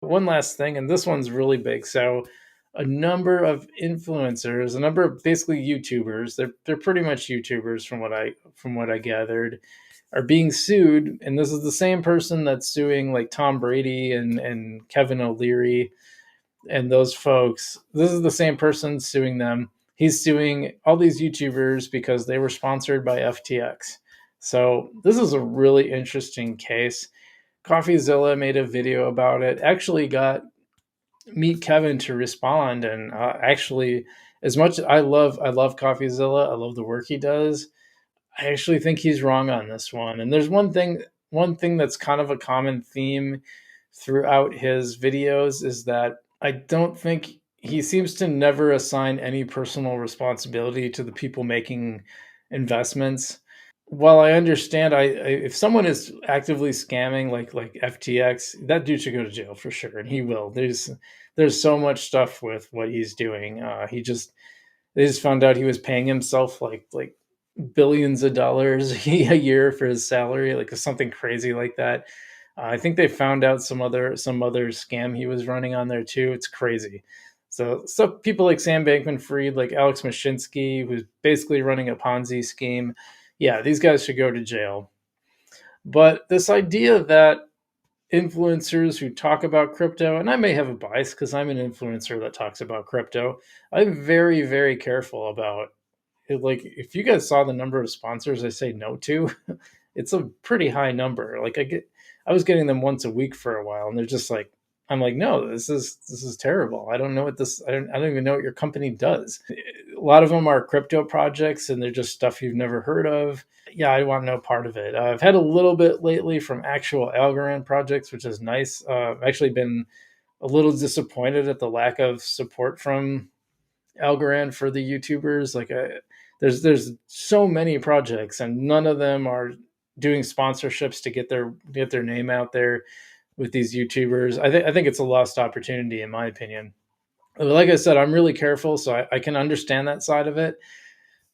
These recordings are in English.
One last thing, and this one's really big. So a number of influencers, a number of basically YouTubers, they're pretty much YouTubers from what I gathered, are being sued, and this is the same person that's suing like Tom Brady and Kevin O'Leary and those folks. This is the same person suing them. He's suing all these YouTubers because they were sponsored by FTX. So this is a really interesting case. CoffeeZilla made a video about it. Actually, got Meet Kevin to respond, and actually, as much as I love CoffeeZilla, I love the work he does. I actually think he's wrong on this one. And there's one thing that's kind of a common theme throughout his videos is that I don't think he seems to never assign any personal responsibility to the people making investments. While I understand, if someone is actively scamming like FTX, that dude should go to jail for sure, and he will. There's so much stuff with what he's doing. They just found out he was paying himself like billions of dollars a year for his salary, like something crazy like that. I think they found out some other scam he was running on there too. It's crazy. So people like Sam Bankman-Fried, like Alex Mashinsky, who's basically running a Ponzi scheme, yeah, these guys should go to jail. But this idea that influencers who talk about crypto, and I may have a bias because I'm an influencer that talks about crypto, I'm very, very careful about it. Like, if you guys saw the number of sponsors I say no to, it's a pretty high number. Like, I was getting them once a week for a while, and they're just like, I'm like, no, this is terrible. I don't know what this. I don't even know what your company does. A lot of them are crypto projects, and they're just stuff you've never heard of. Yeah, I want no part of it. I've had a little bit lately from actual Algorand projects, which is nice. I've actually been a little disappointed at the lack of support from Algorand for the YouTubers. There's so many projects, and none of them are doing sponsorships to get their name out there with these YouTubers. I think it's a lost opportunity in my opinion. Like I said, I'm really careful, so I can understand that side of it.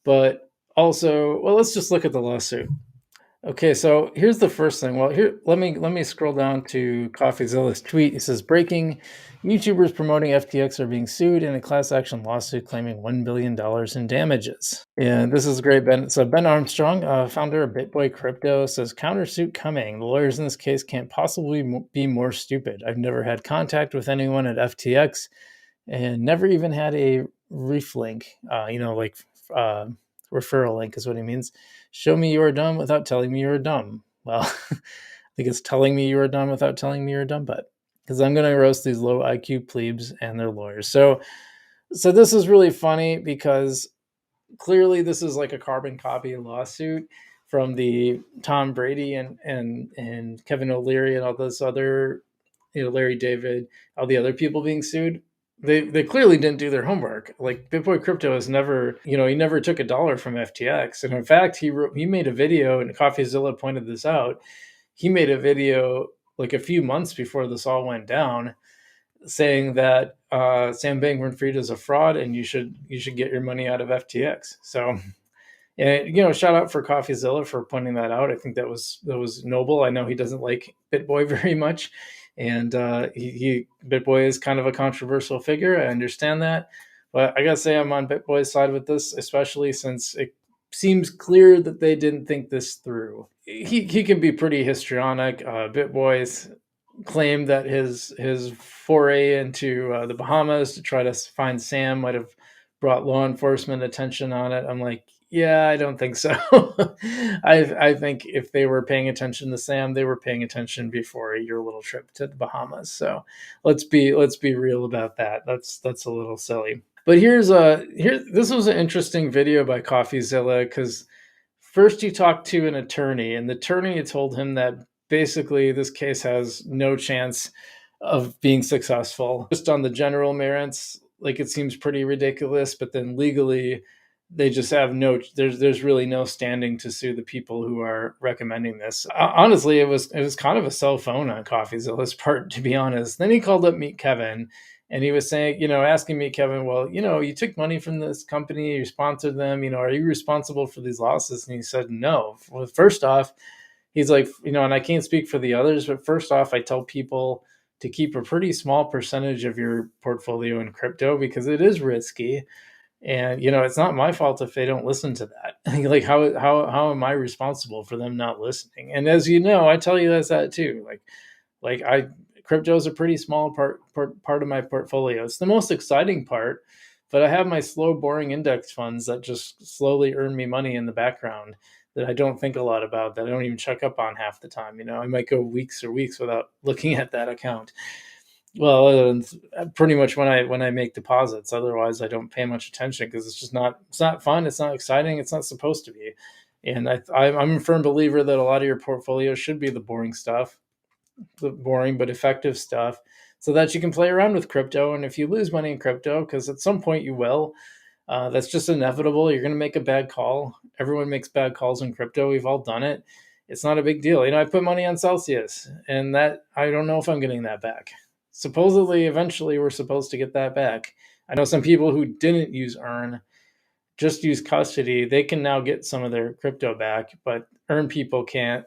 But also, well, let's just look at the lawsuit. Okay, so here's the first thing. Well, here let me scroll down to CoffeeZilla's tweet. It says breaking: YouTubers promoting FTX are being sued in a class action lawsuit claiming $1 billion in damages. And this is great. Ben Armstrong, founder of BitBoy Crypto, says countersuit coming. The lawyers in this case can't possibly be more stupid. I've never had contact with anyone at FTX and never even had a reef link. Uh, referral link is what he means. Show me you are dumb without telling me you're dumb. Well, I think it's telling me you are dumb without telling me you're dumb, but because I'm going to roast these low IQ plebes and their lawyers. So this is really funny because clearly this is like a carbon copy lawsuit from the Tom Brady and Kevin O'Leary and all those other, Larry David, all the other people being sued. They clearly didn't do their homework. Like BitBoy Crypto has never, he never took a dollar from FTX, and in fact, he made a video, and CoffeeZilla pointed this out. He made a video like a few months before this all went down, saying that Sam Bankman-Fried is a fraud, and you should get your money out of FTX. So, and shout out for CoffeeZilla for pointing that out. I think that was noble. I know he doesn't like BitBoy very much, and BitBoy is kind of a controversial figure. I understand that, but I gotta say I'm on BitBoy's side with this, especially since it seems clear that they didn't think this through. He can be pretty histrionic. BitBoy's claimed that his foray into the Bahamas to try to find Sam might have brought law enforcement attention on it. I'm like, yeah, I don't think so. I think if they were paying attention to Sam, they were paying attention before your little trip to the Bahamas. So let's be real about that. That's a little silly. But this was an interesting video by CoffeeZilla because first he talked to an attorney, and the attorney told him that basically this case has no chance of being successful just on the general merits. Like, it seems pretty ridiculous, but then legally they just have there's really no standing to sue the people who are recommending this. Honestly, it was kind of a cell phone on CoffeeZilla's part, to be honest. Then he called up Meet Kevin, and he was saying, asking Meet Kevin, well, you took money from this company, you sponsored them, are you responsible for these losses? And he said no. Well, first off, he's like, and I can't speak for the others, but first off, I tell people to keep a pretty small percentage of your portfolio in crypto because it is risky. And it's not my fault if they don't listen to that. Like how am I responsible for them not listening? And as you know, I tell you that too. Like I crypto is a pretty small part of my portfolio. It's the most exciting part, but I have my slow, boring index funds that just slowly earn me money in the background that I don't think a lot about, that I don't even check up on half the time. I might go weeks or weeks without looking at that account. Well, pretty much when I make deposits. Otherwise, I don't pay much attention because it's not fun. It's not exciting. It's not supposed to be. And I'm a firm believer that a lot of your portfolio should be the boring stuff, the boring but effective stuff, so that you can play around with crypto. And if you lose money in crypto, because at some point you will, that's just inevitable. You're going to make a bad call. Everyone makes bad calls in crypto. We've all done it. It's not a big deal. I put money on Celsius, and that I don't know if I'm getting that back. Supposedly, eventually, we're supposed to get that back. I know some people who didn't use Earn, just use custody. They can now get some of their crypto back, but Earn people can't.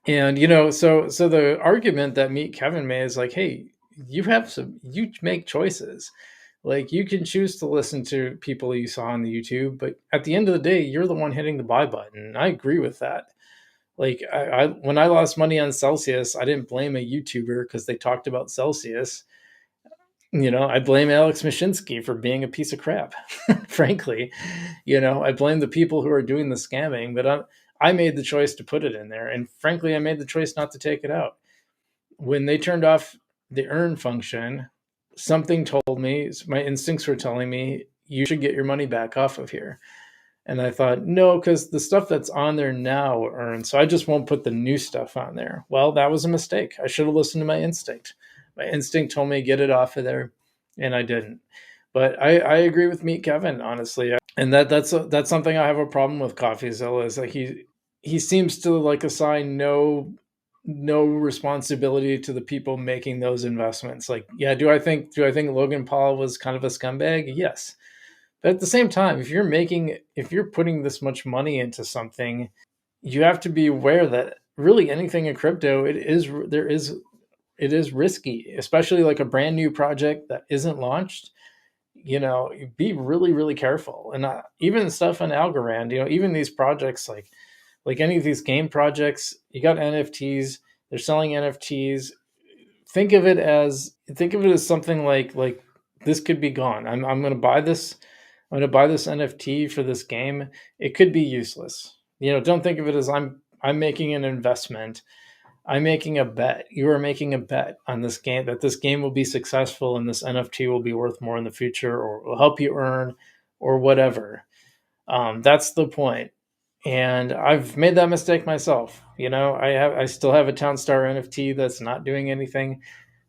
And so the argument that Meet Kevin made is like, hey, you make choices. Like, you can choose to listen to people you saw on the YouTube, but at the end of the day, you're the one hitting the buy button. I agree with that. Like, I when I lost money on Celsius, I didn't blame a YouTuber because they talked about Celsius. I blame Alex Mashinsky for being a piece of crap. Frankly, I blame the people who are doing the scamming, but I made the choice to put it in there. And frankly, I made the choice not to take it out. When they turned off the earn function, something told me, my instincts were telling me, you should get your money back off of here. And I thought, no, because the stuff that's on there now earns, so I just won't put the new stuff on there. Well, that was a mistake. I should have listened to my instinct. My instinct told me get it off of there, and I didn't. But I agree with Meet Kevin, honestly, and that's something I have a problem with CoffeeZilla, is like he seems to like assign no responsibility to the people making those investments. Like, yeah, do I think Logan Paul was kind of a scumbag? Yes. But at the same time, if you're putting this much money into something, you have to be aware that really anything in crypto, it is risky, especially like a brand new project that isn't launched. Be really, really careful. And even stuff in Algorand, even these projects, like any of these game projects, you got NFTs, they're selling NFTs. Think of it as something like this could be gone. I'm going to buy this. I'm going to buy this NFT for this game. It could be useless. Don't think of it as I'm making an investment. I'm making a bet. You are making a bet on this game, that this game will be successful and this NFT will be worth more in the future, or will help you earn, or whatever. That's the point. And I've made that mistake myself. I still have a Townstar NFT that's not doing anything,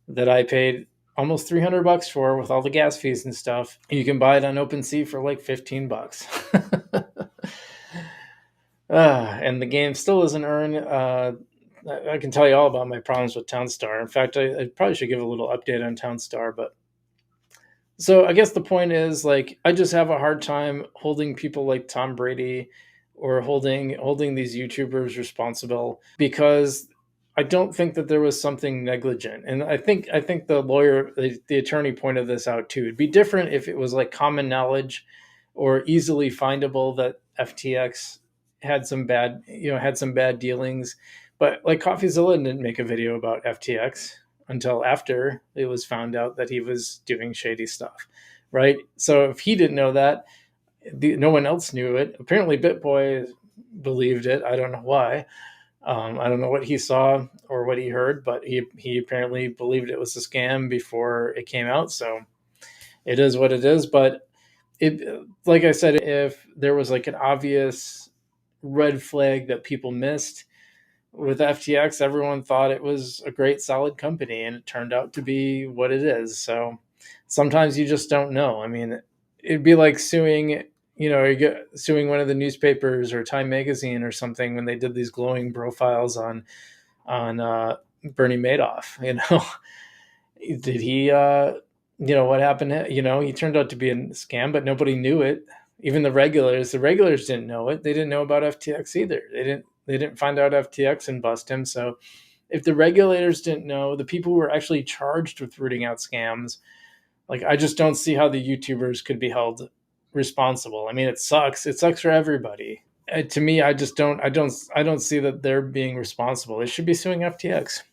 that I paid almost $300 for with all the gas fees and stuff. You can buy it on OpenSea for like $15. And the game still isn't earned. I can tell you all about my problems with Townstar. In fact, I probably should give a little update on Townstar. But so I guess the point is, like, I just have a hard time holding people like Tom Brady or holding these YouTubers responsible, because I don't think that there was something negligent. And I think the attorney pointed this out too. It'd be different if it was like common knowledge or easily findable that FTX had some bad dealings. But like, CoffeeZilla didn't make a video about FTX until after it was found out that he was doing shady stuff, right? So if he didn't know that, no one else knew it. Apparently BitBoy believed it. I don't know why. I don't know what he saw or what he heard, but he apparently believed it was a scam before it came out. So it is what it is. But like I said, if there was like an obvious red flag that people missed with FTX, everyone thought it was a great, solid company, and it turned out to be what it is. So sometimes you just don't know. I mean, it'd be like suing one of the newspapers or Time Magazine or something when they did these glowing profiles on Bernie Madoff. Did he? What happened? He turned out to be a scam, but nobody knew it. Even the regulars didn't know it. They didn't know about FTX either. They didn't find out FTX and bust him. So if the regulators didn't know, the people who were actually charged with rooting out scams, like I just don't see how the YouTubers could be held responsible. I mean, it sucks. It sucks for everybody. To me, I just don't. I don't see that they're being responsible. They should be suing FTX.